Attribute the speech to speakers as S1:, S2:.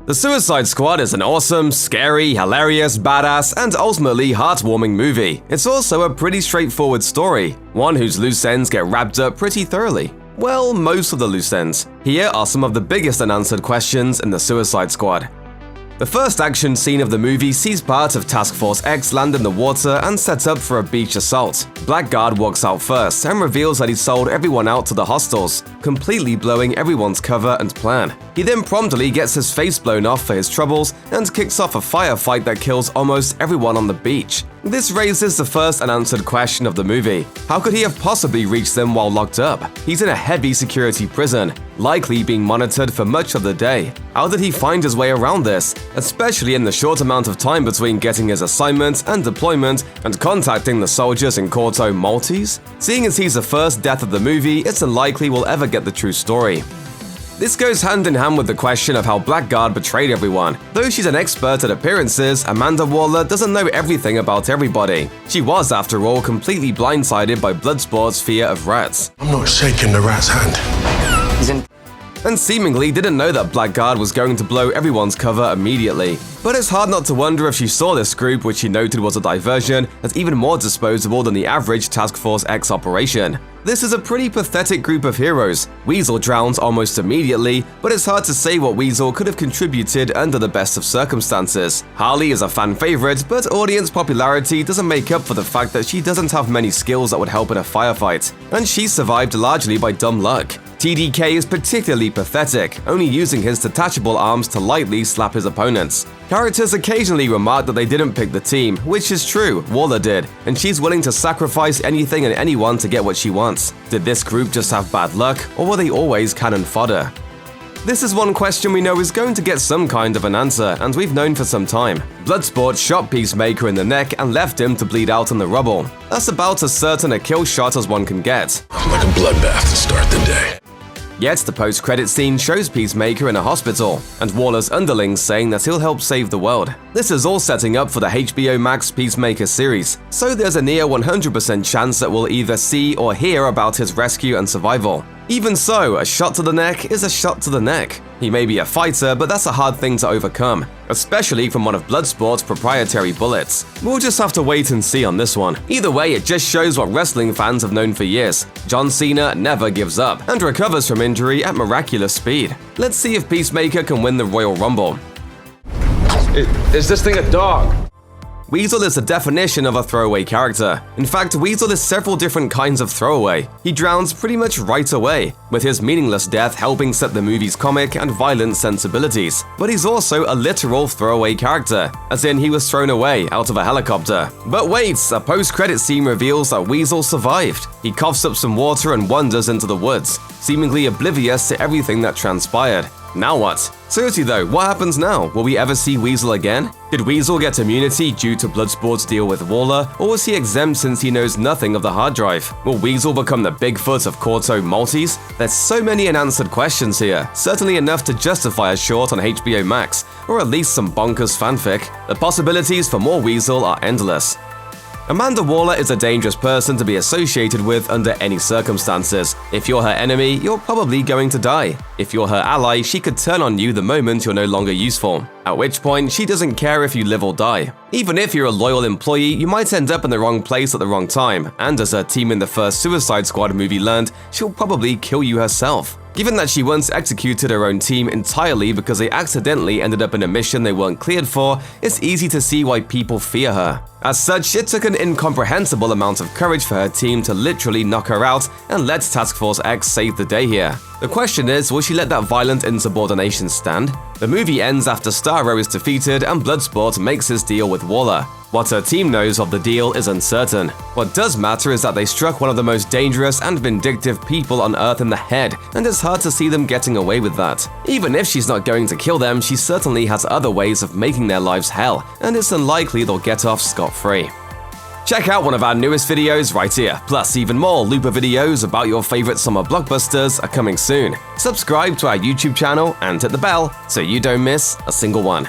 S1: The Suicide Squad is an awesome, scary, hilarious, badass, and ultimately heartwarming movie. It's also a pretty straightforward story, one whose loose ends get wrapped up pretty thoroughly. Well, most of the loose ends. Here are some of the biggest unanswered questions in the Suicide Squad. The first action scene of the movie sees part of Task Force X land in the water and set up for a beach assault. Blackguard walks out first and reveals that he sold everyone out to the hostiles, completely blowing everyone's cover and plan. He then promptly gets his face blown off for his troubles and kicks off a firefight that kills almost everyone on the beach. This raises the first unanswered question of the movie. How could he have possibly reached them while locked up? He's in a heavy security prison, likely being monitored for much of the day. How did he find his way around this, especially in the short amount of time between getting his assignment and deployment and contacting the soldiers in Corto Maltese? Seeing as he's the first death of the movie, it's unlikely we'll ever get the true story. This goes hand in hand with the question of how Blackguard betrayed everyone. Though she's an expert at appearances, Amanda Waller doesn't know everything about everybody. She was, after all, completely blindsided by Bloodsport's fear of rats.
S2: I'm not shaking the rat's hand.
S1: And seemingly didn't know that Blackguard was going to blow everyone's cover immediately. But it's hard not to wonder if she saw this group, which she noted was a diversion, as even more disposable than the average Task Force X operation. This is a pretty pathetic group of heroes. Weasel drowns almost immediately, but it's hard to say what Weasel could have contributed under the best of circumstances. Harley is a fan favorite, but audience popularity doesn't make up for the fact that she doesn't have many skills that would help in a firefight, and she survived largely by dumb luck. TDK is particularly pathetic, only using his detachable arms to lightly slap his opponents. Characters occasionally remark that they didn't pick the team, which is true, Waller did, and she's willing to sacrifice anything and anyone to get what she wants. Did this group just have bad luck, or were they always cannon fodder? This is one question we know is going to get some kind of an answer, and we've known for some time. Bloodsport shot Peacemaker in the neck and left him to bleed out in the rubble. That's about as certain a kill shot as one can get.
S2: Like a bloodbath to start the day.
S1: Yet the post-credit scene shows Peacemaker in a hospital, and Waller's underlings saying that he'll help save the world. This is all setting up for the HBO Max Peacemaker series, so there's a near 100% chance that we'll either see or hear about his rescue and survival. Even so, a shot to the neck is a shot to the neck. He may be a fighter, but that's a hard thing to overcome, especially from one of Bloodsport's proprietary bullets. We'll just have to wait and see on this one. Either way, it just shows what wrestling fans have known for years. John Cena never gives up and recovers from injury at miraculous speed. Let's see if Peacemaker can win the Royal Rumble.
S3: Is this thing a dog?
S1: Weasel is the definition of a throwaway character. In fact, Weasel is several different kinds of throwaway. He drowns pretty much right away, with his meaningless death helping set the movie's comic and violent sensibilities. But he's also a literal throwaway character, as in he was thrown away out of a helicopter. But wait, a post-credit scene reveals that Weasel survived. He coughs up some water and wanders into the woods, seemingly oblivious to everything that transpired. Now what? Seriously though, what happens now? Will we ever see Weasel again? Did Weasel get immunity due to Bloodsport's deal with Waller, or was he exempt since he knows nothing of the hard drive? Will Weasel become the Bigfoot of Corto Maltese? There's so many unanswered questions here, certainly enough to justify a short on HBO Max, or at least some bonkers fanfic. The possibilities for more Weasel are endless. Amanda Waller is a dangerous person to be associated with under any circumstances. If you're her enemy, you're probably going to die. If you're her ally, she could turn on you the moment you're no longer useful, at which point she doesn't care if you live or die. Even if you're a loyal employee, you might end up in the wrong place at the wrong time, and as her team in the first Suicide Squad movie learned, she'll probably kill you herself. Given that she once executed her own team entirely because they accidentally ended up in a mission they weren't cleared for, it's easy to see why people fear her. As such, it took an incomprehensible amount of courage for her team to literally knock her out and let Task Force X save the day here. The question is, will she let that violent insubordination stand? The movie ends after Starro is defeated and Bloodsport makes his deal with Waller. What her team knows of the deal is uncertain. What does matter is that they struck one of the most dangerous and vindictive people on Earth in the head, and it's hard to see them getting away with that. Even if she's not going to kill them, she certainly has other ways of making their lives hell, and it's unlikely they'll get off scot-free. Check out one of our newest videos right here, plus even more Looper videos about your favorite summer blockbusters are coming soon. Subscribe to our YouTube channel and hit the bell so you don't miss a single one.